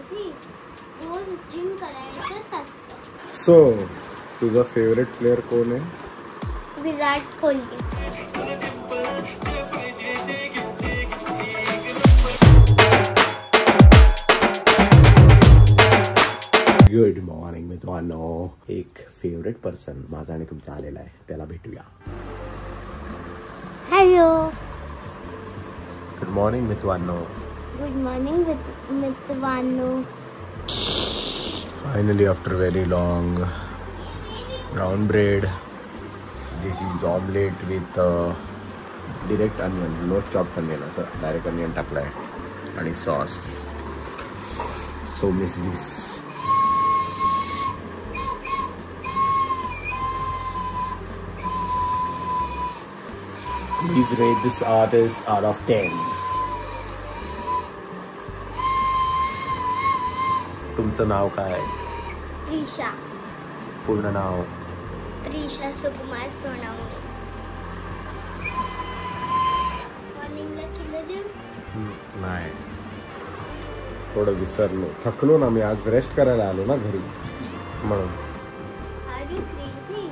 Crazy, रोज gym करायचंच असतं. सो तुझा फेवरेट प्लेयर कोण आहे? विराट कोहली. गुड मॉर्निंग मित्रांनो. एक फेवरेट पर्सन माझा आणि तुमचा आलेला आहे, त्याला भेटूया. हॅलो. गुड मॉर्निंग मित्रांनो. गुड मॉर्निंग मित्रांनो. Finally, after very long, brown bread. This is omelette with direct onion, no chopped onion. असं direct onion टाकलाय आणि sauce. So miss this. Please rate this artist out of 10. तुमचं नाव काय? प्रिशा. पूर्ण नाव? प्रिशा सुकुमार सोनवणे. मॉर्निंगला केलं जिम? नाही, थोडं विसरलो, थकलो ना मी. आज रेस्ट करायला आलो ना घरी म्हणून. Are you crazy?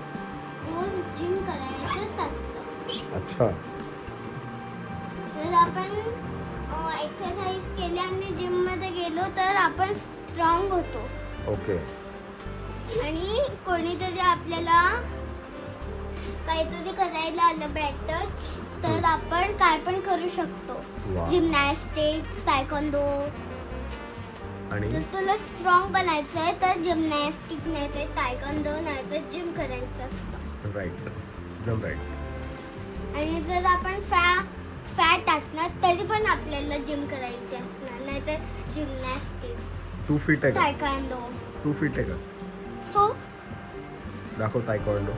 रोज जिम करायचंच असतं. अच्छा. जर आपण एक्सरसाइज केली आणि जिम मध्ये गेलो तर आपण स्ट्रॉंग होतो. ओके. आणि कोणीतरी आपल्याला काहीतरी करायला आलं बॅड टच तर आपण काय पण करू शकतो. Gymnastic, taekwondo. आणि जर तुला स्ट्रॉंग बनायचं आहे तर जिमनॅस्टिक नाही तर तायक्वांडो नाही तर जिम करायचं असतं. राईट, एकदम राईट. आणि जर आपण फॅट असणार तरी पण आपल्याला जिम करायची असणार नाही तर जिमनॅस्टिक. तू फिट आहे का? तायक्वांडो. तू फिट आहे का? तो दाखव तायक्वांडो.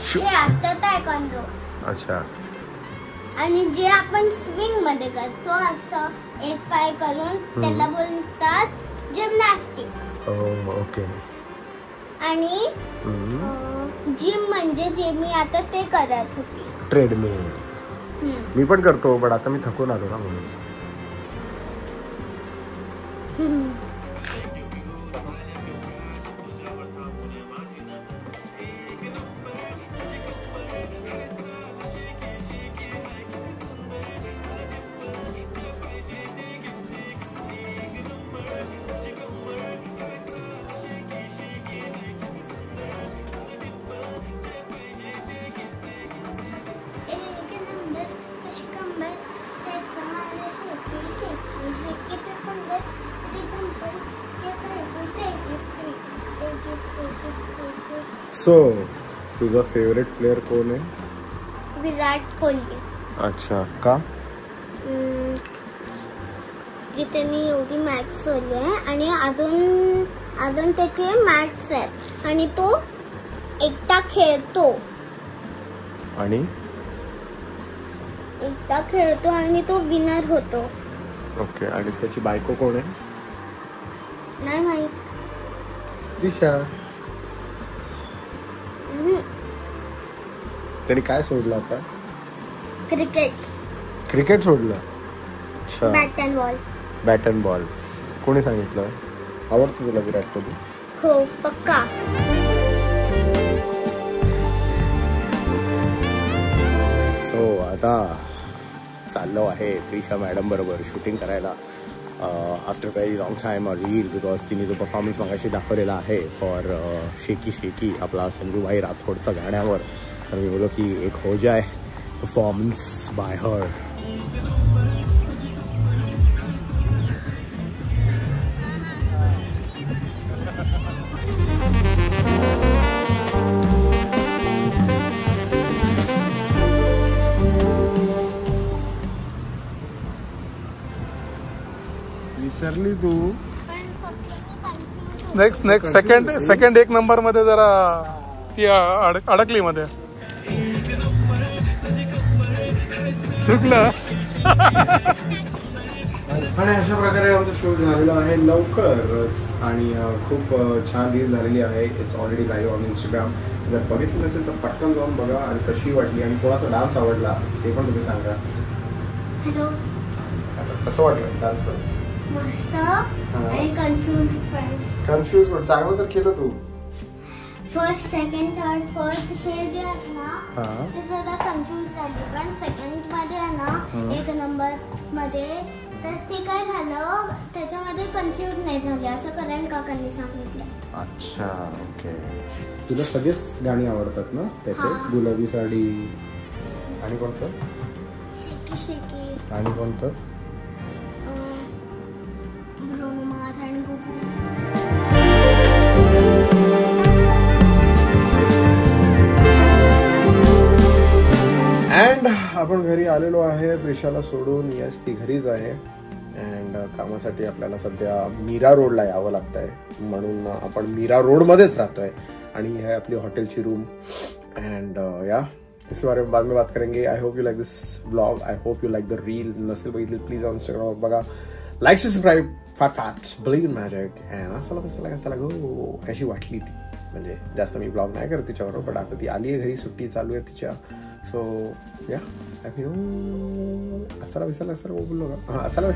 हे असतं तायक्वांडो. अच्छा. आणि जे आपण स्विंग मध्ये करतो असं एक पाय करून त्याला बोलतात जिमनॅस्टिक. ओके. आणि जिम म्हणजे जे मी आता ते करत होती, ट्रेडमिल. मी पण करतो पण आता मी थकून आलो ना म्हणून. सो तुझा फेवरेट प्लेयर कोण आहे? विराट कोहली. अच्छा. का? त्यांनी एवढी मॅच खेळली आहे आणि अजून त्याचे मॅच आहेत आणि तो एकटा खेळतो. आणि एकटा खेळतो आणि तो विनर होतो. ओके. आणि त्याची बायको कोण आहे? नाही माहित. दिशा. त्याने काय सोडलं आता? क्रिकेट. क्रिकेट सोडलं? अच्छा. Bat and ball. Bat and ball. कोणी सांगितलं? आवडतं तुला विराट कोहली? हो, पक्का. सो आता चाललो आहे प्रिशा मॅडम बरोबर शूटिंग करायला. After very long time reel, because तिने जो परफॉर्मन्स मगाशी दाखवलेला आहे फॉर शेकी शेकी आपला संजूभाई राठोडच्या गाण्यावर, तर मी बोलो की एक हो जाए परफॉर्मन्स बाय हर. विसरली तू? नेक्स्ट सेकंड एक नंबर मध्ये जरा ती अडकली मध्ये. चुकलं. आणि अशा प्रकारे आमचा शूट झालेला आहे लवकरच आणि खूप छान रील झालेली आहे. It's already live on Instagram. जर बघितलं नसेल तर पटकन जाऊन बघा आणि कशी वाटली आणि कोणाचा डान्स आवडला ते पण तुम्ही सांगा. हॅलो, कसं वाटलं डान्स करून? मस्त आणि कन्फ्यूज पण चांगलं तर केलं तू. फर्स्ट सेकंड थर्ड फर्स्ट हे जे आहे ना ते जरा कन्फ्यूज झाले, पण सेकंड मध्ये आहे ना एक नंबर मध्ये तर ते काय झालं त्याच्यामध्ये कन्फ्यूज नाही झाले असं करण काकांनी सांगितलं. अच्छा, ओके. तुला सगळेच गाणी आवडतात ना त्याचे? गुलाबी साडी आणि कोणतं? शेकी शेकी आणि कोणतं? ब्रह्मात आणि गुबू. अँड आपण घरी आलेलो आहे प्रिशाला सोडून. यस, ती घरीच आहे. अँड कामासाठी आपल्याला सध्या मीरा रोडला यावं लागतं आहे, म्हणून आपण मीरा रोडमध्येच राहतो आहे. आणि ही आहे आपली हॉटेलची रूम. अँड या इसके बारे में बाद में बात करेंगे. I hope you like this blog. I hope you like the reel. नसेल बघितली प्लीज ऑन इंस्टाग्रामवर बघा. Like subscribe. Fat believe in magic. And असाला गो कशी वाटली ती. म्हणजे जास्त मी ब्लॉग नाही करत तिच्यावर, पण आता ती आली आहे घरी, सुट्टी चालू आहे तिच्या. सो या असाला बोललो का? हां, असाला